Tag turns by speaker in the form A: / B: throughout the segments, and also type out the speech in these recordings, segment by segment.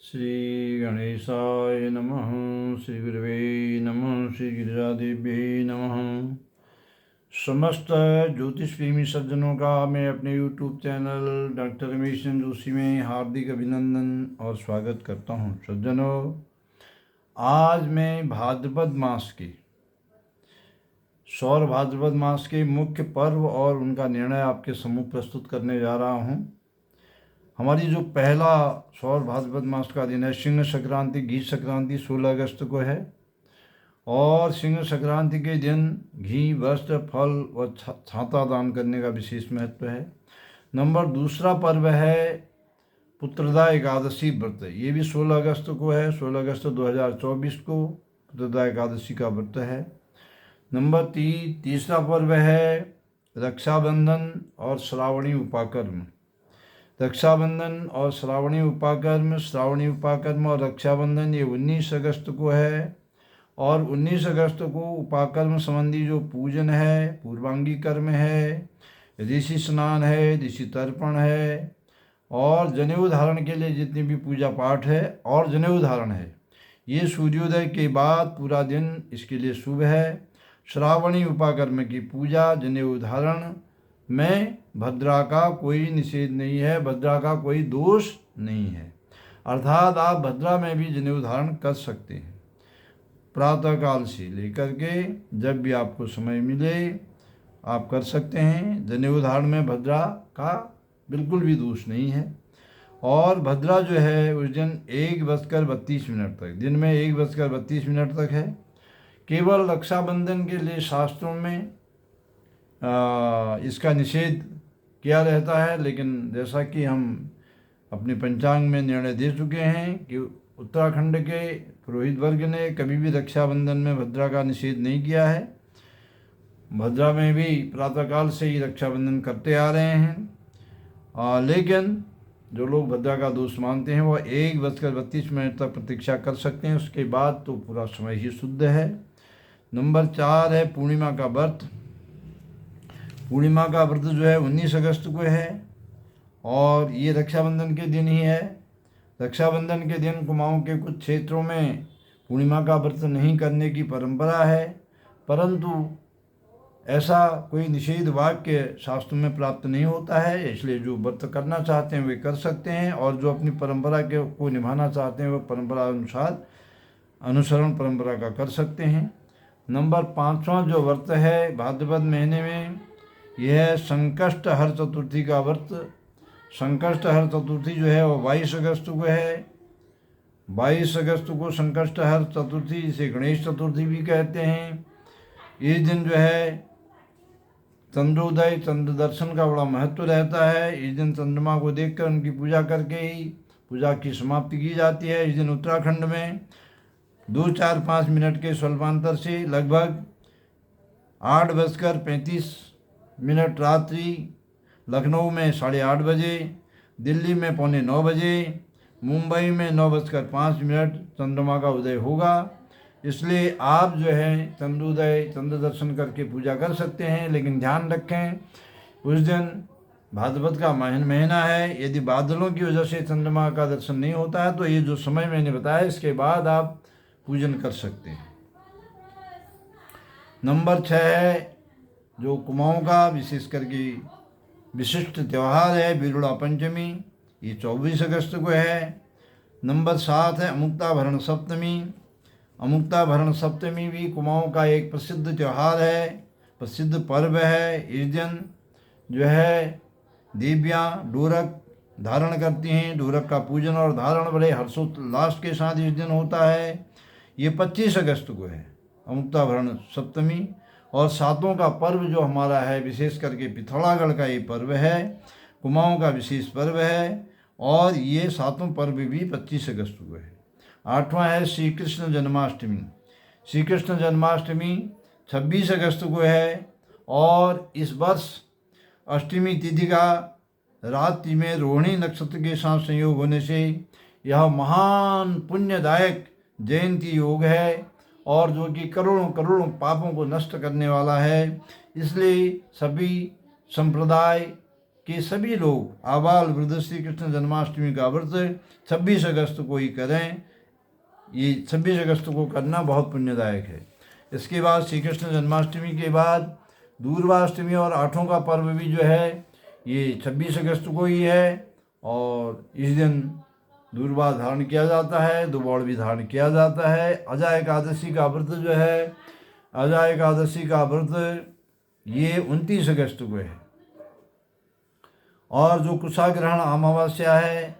A: श्री गणेशाय नमः। श्री गुरवे नमः। श्री गिरिजादेव्यै नमः। समस्त ज्योतिष प्रेमी सज्जनों का मैं अपने YouTube channel doctor Ramesh Chandra Joshi में हार्दिक अभिनंदन और स्वागत करता हूं। सज्जनों, आज मैं भाद्रपद मास के सौर भाद्रपद मास के मुख्य पर्व और उनका निर्णय आपके सम्मुख प्रस्तुत करने जा रहा हूं। हमारी जो पहला सौर भाद्रपद मास का दिन है, सिंह संक्रांति, घी संक्रांति 16 अगस्त को है। और सिंह संक्रांति के दिन घी, वस्त्र, फल व छाता दान करने का विशेष महत्व है। नंबर दूसरा पर्व है पुत्रदा एकादशी व्रत। ये भी 16 अगस्त को है। 16 अगस्त 2024 को पुत्रदा एकादशी का व्रत है। नंबर तीसरा पर्व है रक्षाबंधन और श्रावणी उपाकर्म। रक्षाबंधन और श्रावणी उपाकर्म और रक्षाबंधन ये 19 अगस्त को है। और 19 अगस्त को उपाकर्म संबंधी जो पूजन है, पूर्वांगी कर्म है, ऋषि स्नान है, ऋषि तर्पण है और जनेऊ धारण के लिए जितनी भी पूजा पाठ है और जनेऊ धारण है, ये सूर्योदय के बाद पूरा दिन इसके लिए शुभ है। श्रावणी उपाकर्म की पूजा, जनेऊ धारण में भद्रा का कोई निषेध नहीं है, भद्रा का कोई दोष नहीं है। अर्थात आप भद्रा में भी जनेऊ धारण कर सकते हैं। प्रातःकाल से लेकर के जब भी आपको समय मिले आप कर सकते हैं। जनेऊ धारण में भद्रा का बिल्कुल भी दोष नहीं है। और भद्रा जो है उस दिन 1:32 तक, दिन में 1:32 तक है। केवल रक्षाबंधन के लिए शास्त्रों में इसका निषेध किया रहता है, लेकिन जैसा कि हम अपने पंचांग में निर्णय दे चुके हैं कि उत्तराखंड के पुरोहित वर्ग ने कभी भी रक्षाबंधन में भद्रा का निषेध नहीं किया है। भद्रा में भी प्रातःकाल से ही रक्षाबंधन करते आ रहे हैं। लेकिन जो लोग भद्रा का दोष मानते हैं वो 1:32 तक प्रतीक्षा कर सकते हैं। उसके बाद तो पूरा समय ही शुद्ध है। नंबर 4 है पूर्णिमा का व्रत। पूर्णिमा का व्रत जो है 19 अगस्त को है और ये रक्षाबंधन के दिन ही है। रक्षाबंधन के दिन कुमाऊं के कुछ क्षेत्रों में पूर्णिमा का व्रत नहीं करने की परंपरा है, परंतु ऐसा कोई निषेध वाक्य शास्त्रों में प्राप्त नहीं होता है। इसलिए जो व्रत करना चाहते हैं वे कर सकते हैं और जो अपनी परंपरा को निभाना चाहते हैं वो परंपरा अनुसार अनुसरण परंपरा का कर सकते हैं। नंबर 5वां जो व्रत है भाद्रपद महीने में, यह है संकष्टहर चतुर्थी का व्रत। संकष्टहर चतुर्थी जो है वो 22 अगस्त को है। 22 अगस्त को संकष्टहर चतुर्थी, जिसे गणेश चतुर्थी भी कहते हैं। इस दिन जो है चंद्रोदय, चंद्र दर्शन का बड़ा महत्व रहता है। इस दिन चंद्रमा को देखकर उनकी पूजा करके ही पूजा की समाप्ति की जाती है। इस दिन उत्तराखंड में 2, 4, 5 मिनट के स्वल्पांतर से लगभग 8:35 रात्रि, लखनऊ में 8:30 बजे, दिल्ली में 8:45 बजे, मुंबई में 9:05 चंद्रमा का उदय होगा। इसलिए आप जो है चंद्रोदय, चंद्र दर्शन करके पूजा कर सकते हैं। लेकिन ध्यान रखें उस दिन भाद्रपद का महीना है। यदि बादलों की वजह से चंद्रमा का दर्शन नहीं होता है तो ये जो समय मैंने बताया इसके बाद आप पूजन कर सकते हैं। नंबर 6 है जो कुमाऊं का विशेष करके विशिष्ट त्यौहार है बिरुड़ा पंचमी। ये 24 अगस्त को है। नंबर 7 है अमुक्ताभरण सप्तमी। अमुक्ताभरण सप्तमी भी कुमाऊं का एक प्रसिद्ध त्यौहार है, प्रसिद्ध पर्व है। इस दिन जो है देवियाँ डोरक धारण करती हैं। डोरक का पूजन और धारण बड़े हर्षोल्लास के साथ इस दिन होता है। ये 25 अगस्त को है अमुक्ताभरण सप्तमी। और सातों का पर्व जो हमारा है, विशेष करके पिथौरागढ़ का ये पर्व है, कुमाऊं का विशेष पर्व है और ये सातों पर्व भी 25 अगस्त को है। 8वां है श्री कृष्ण जन्माष्टमी। श्री कृष्ण जन्माष्टमी 26 अगस्त को है और इस वर्ष अष्टमी तिथि का रात्रि में रोहिणी नक्षत्र के साथ संयोग होने से यह महान पुण्यदायक जयंती योग है और जो कि करोड़ों करोड़ों पापों को नष्ट करने वाला है। इसलिए सभी संप्रदाय कि सभी लोग आबाल वृद्ध श्री कृष्ण जन्माष्टमी का व्रत 26 अगस्त को ही करें। ये 26 अगस्त को करना बहुत पुण्यदायक है। इसके बाद श्री कृष्ण जन्माष्टमी के बाद दूर्वाष्टमी और आठों का पर्व भी जो है ये 26 अगस्त को ही है। और इस दिन दूर्वा धारण किया जाता है, दुबौड़ भी धारण किया जाता है। अजा एकादशी का व्रत जो है, अजा एकादशी का व्रत ये 29 अगस्त को है। और जो कुशाग्रहण अमावस्या है,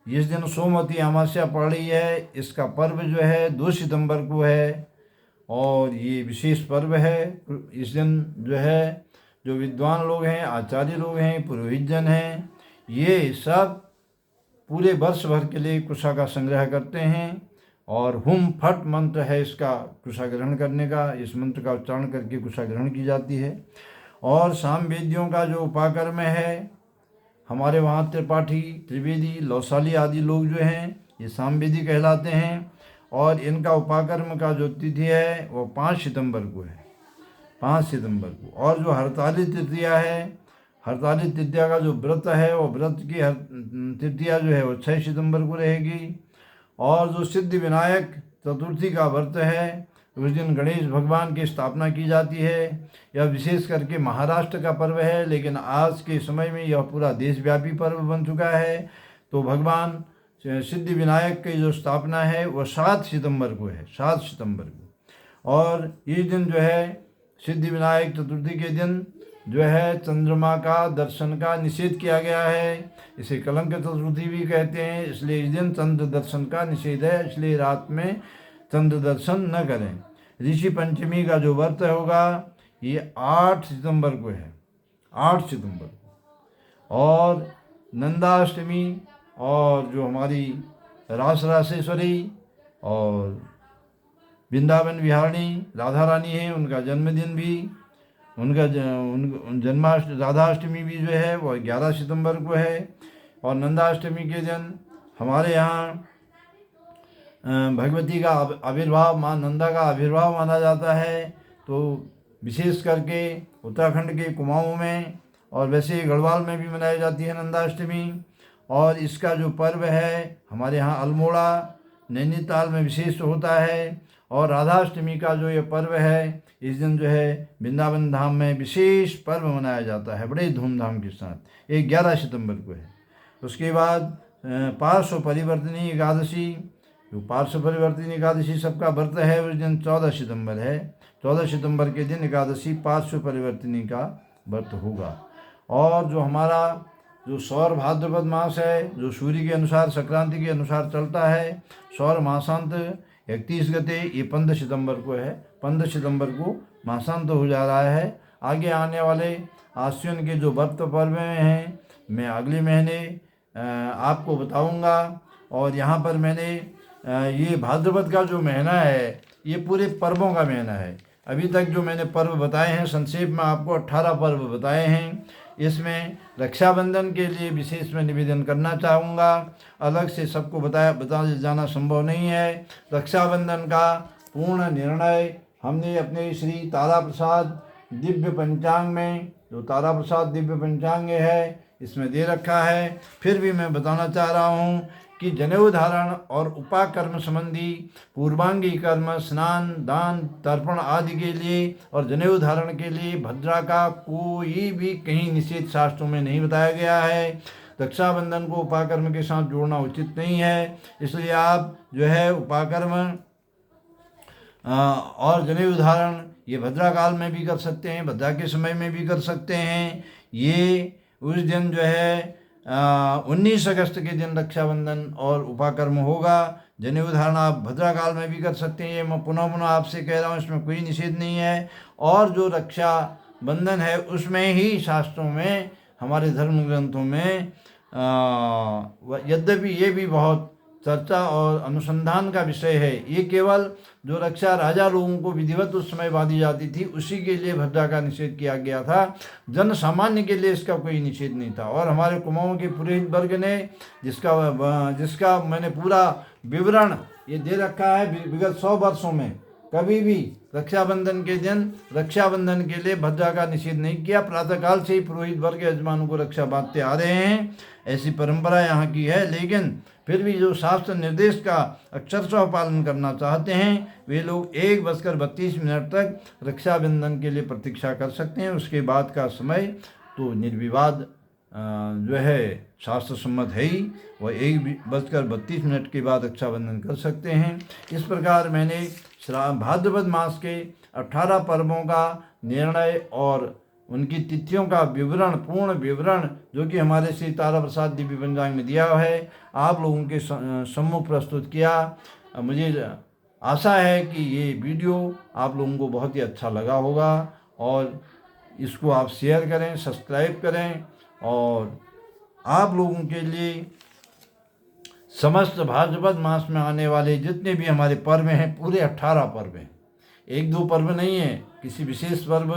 A: इस दिन सोमवती अमावस्या पड़ रही है, इसका पर्व जो है 2 सितंबर को है। और ये विशेष पर्व है। इस दिन जो है जो विद्वान लोग हैं, आचार्य लोग हैं, पुरोहित जन हैं, ये सब पूरे वर्ष भर के लिए कुशा का संग्रह करते हैं। और हुम फट मंत्र है इसका कुशा ग्रहण करने का। इस मंत्र का उच्चारण करके कुशा ग्रहण की जाती है। और सामवेदियों का जो उपाकर्म है, हमारे वहाँ त्रिपाठी, त्रिवेदी, लौसाली आदि लोग जो हैं ये सामवेदी कहलाते हैं। और इनका उपाकर्म का जो तिथि है वो 5 सितंबर को है, 5 सितंबर को। और जो हरताली तृतीया है, हरताली तृतीया का जो व्रत है वो व्रत की तृतीया जो है वो 6 सितंबर को रहेगी। और जो सिद्धि विनायक चतुर्थी का व्रत है, उस दिन गणेश भगवान की स्थापना की जाती है। यह विशेष करके महाराष्ट्र का पर्व है, लेकिन आज के समय में यह पूरा देशव्यापी पर्व बन चुका है। तो भगवान सिद्धि विनायक की जो स्थापना है वो 7 सितंबर को है, 7 सितंबर को। और इस दिन जो है सिद्धि विनायक चतुर्थी के दिन जो है चंद्रमा का दर्शन का निषेध किया गया है। इसे कलंक चतुर्थी भी कहते हैं, इसलिए इस दिन चंद्र दर्शन का निषेध है, इसलिए रात में चंद्र दर्शन न करें। ऋषि पंचमी का जो व्रत होगा ये 8 सितंबर को है, 8 सितंबर को। और नंदाष्टमी और जो हमारी रास रासेश्वरी और वृंदावन विहारिणी राधा रानी है, उनका जन्मदिन भी, उनका राधाष्टमी भी जो है वो 11 सितंबर को है। और नंदाष्टमी के दिन हमारे यहाँ भगवती का आविर्भाव, माँ नंदा का आविर्भाव माना जाता है। तो विशेष करके उत्तराखंड के कुमाऊँ में और वैसे गढ़वाल में भी मनाई जाती है नंदाष्टमी। और इसका जो पर्व है हमारे यहाँ अल्मोड़ा, नैनीताल में विशेष होता है। और राधाष्टमी का जो ये पर्व है, इस दिन जो है वृंदावन धाम में विशेष पर्व मनाया जाता है बड़े धूमधाम के साथ। ये 11 सितंबर को है। उसके बाद पार्श्व परिवर्तनी एकादशी, जो पार्श्व परिवर्तनी एकादशी सबका व्रत है, उस दिन 14 सितंबर है। 14 सितंबर के दिन एकादशी पार्श्व परिवर्तनी का व्रत होगा। और जो हमारा जो सौर भाद्रपद मास है, जो सूर्य के अनुसार संक्रांति के अनुसार चलता है, सौर मासांत 31 गते, ये 15 सितंबर को है। 15 सितंबर को मासांत हो जा रहा है। आगे आने वाले आश्विन के जो व्रत पर्व हैं मैं अगले महीने आपको बताऊंगा। और यहाँ पर मैंने ये भाद्रपद का जो महीना है ये पूरे पर्वों का महीना है। अभी तक जो मैंने पर्व बताए हैं संक्षेप में आपको 18 पर्व बताए हैं। इसमें रक्षाबंधन के लिए विशेष में निवेदन करना चाहूँगा। अलग से सबको बता जाना संभव नहीं है। रक्षाबंधन का पूर्ण निर्णय हमने अपने श्री तारा प्रसाद दिव्य पंचांग में, जो तारा प्रसाद दिव्य पंचांग है, इसमें दे रखा है। फिर भी मैं बताना चाह रहा हूँ कि जनेऊ धारण और उपाकर्म संबंधी पूर्वांगी कर्म, स्नान, दान, तर्पण आदि के लिए और जनेऊ धारण के लिए भद्रा का कोई भी कहीं निषेध शास्त्रों में नहीं बताया गया है। रक्षाबंधन को उपाकर्म के साथ जोड़ना उचित नहीं है, इसलिए आप जो है उपाकर्म और जनेऊ धारण ये भद्रा काल में भी कर सकते हैं, भद्रा के समय में भी कर सकते हैं। ये उस दिन जो है 19 अगस्त के दिन रक्षाबंधन और उपाकर्म होगा। जनेऊ धारण आप भद्रा काल में भी कर सकते हैं, ये मैं पुनः आपसे कह रहा हूँ, इसमें कोई निषेध नहीं है। और जो रक्षाबंधन है उसमें ही शास्त्रों में, हमारे धर्म ग्रंथों में यद्यपि ये भी बहुत चर्चा और अनुसंधान का विषय है, ये केवल जो रक्षा राजा लोगों को विधिवत उस समय बांधी जाती थी उसी के लिए भद्रा का निषेध किया गया था। जन सामान्य के लिए इसका कोई निषेध नहीं था। और हमारे कुमाऊँ के पुरोहित वर्ग ने जिसका मैंने पूरा विवरण ये दे रखा है विगत 100 वर्षों में कभी भी रक्षाबंधन के दिन रक्षाबंधन के लिए भज्जा का निषेध नहीं किया। प्रातःकाल से ही पुरोहित वर्ग के यजमानों को रक्षा बांधते आ रहे हैं, ऐसी परंपरा यहाँ की है। लेकिन फिर भी जो शास्त्र निर्देश का अक्षरशः पालन करना चाहते हैं वे लोग 1:32 तक रक्षाबंधन के लिए प्रतीक्षा कर सकते हैं। उसके बाद का समय तो निर्विवाद जो है शास्त्र सम्मत है ही, वह 1:32 के बाद रक्षाबंधन कर सकते हैं। इस प्रकार मैंने भाद्रपद मास के 18 पर्वों का निर्णय और उनकी तिथियों का विवरण, पूर्ण विवरण जो कि हमारे श्री तारा प्रसाद दिव्य पंचांग में दिया है, आप लोगों के सम्मुख प्रस्तुत किया। मुझे आशा है कि ये वीडियो आप लोगों को बहुत ही अच्छा लगा होगा और इसको आप शेयर करें, सब्सक्राइब करें और आप लोगों के लिए समस्त भाद्रपद मास में आने वाले जितने भी हमारे पर्व हैं, पूरे 18 पर्व हैं, 1-2 पर्व नहीं है, किसी विशेष पर्व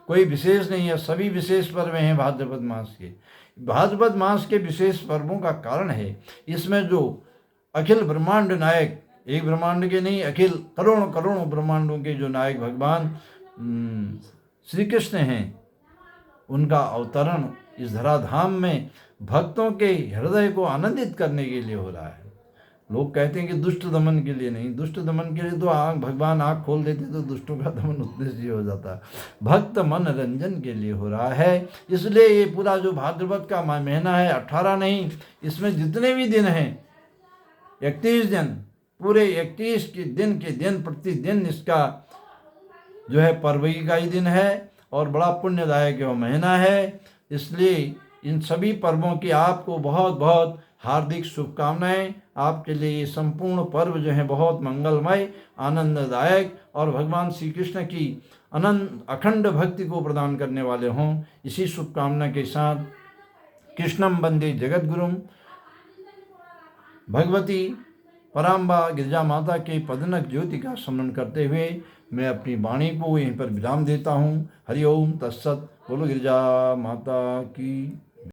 A: कोई विशेष नहीं है, सभी विशेष पर्व हैं भाद्रपद मास के। भाद्रपद मास के विशेष पर्वों का कारण है इसमें जो अखिल ब्रह्मांड नायक, एक ब्रह्मांड के नहीं अखिल करोड़ों करोड़ों ब्रह्मांडों के जो नायक भगवान श्री कृष्ण हैं, उनका अवतरण इस धराधाम में भक्तों के हृदय को आनंदित करने के लिए हो रहा है। लोग कहते हैं कि दुष्ट दमन के लिए नहीं, दुष्ट दमन के लिए तो भगवान आँख खोल देते तो दुष्टों का दमन उतने से हो जाता। भक्त मन रंजन के लिए हो रहा है। इसलिए ये पूरा जो भाद्रपद का महीना है, 18 नहीं, इसमें जितने भी दिन हैं 31 दिन, पूरे 31 के दिन प्रतिदिन इसका जो है पर्व का ही दिन है और बड़ा पुण्यदायक वह महीना है। इसलिए इन सभी पर्वों की आपको बहुत बहुत हार्दिक शुभकामनाएं। आपके लिए ये संपूर्ण पर्व जो है बहुत मंगलमय, आनंददायक और भगवान श्री कृष्ण की अनंत अखंड भक्ति को प्रदान करने वाले हों। इसी शुभकामना के साथ कृष्णम वंदे जगद्गुरुम, भगवती पराम्बा गिरिजा माता के पदनक ज्योति का स्मरण करते हुए मैं अपनी वाणी को यहीं पर विराम देता हूँ। हरि ओम तत्सत। बोलो गिरिजा माता की।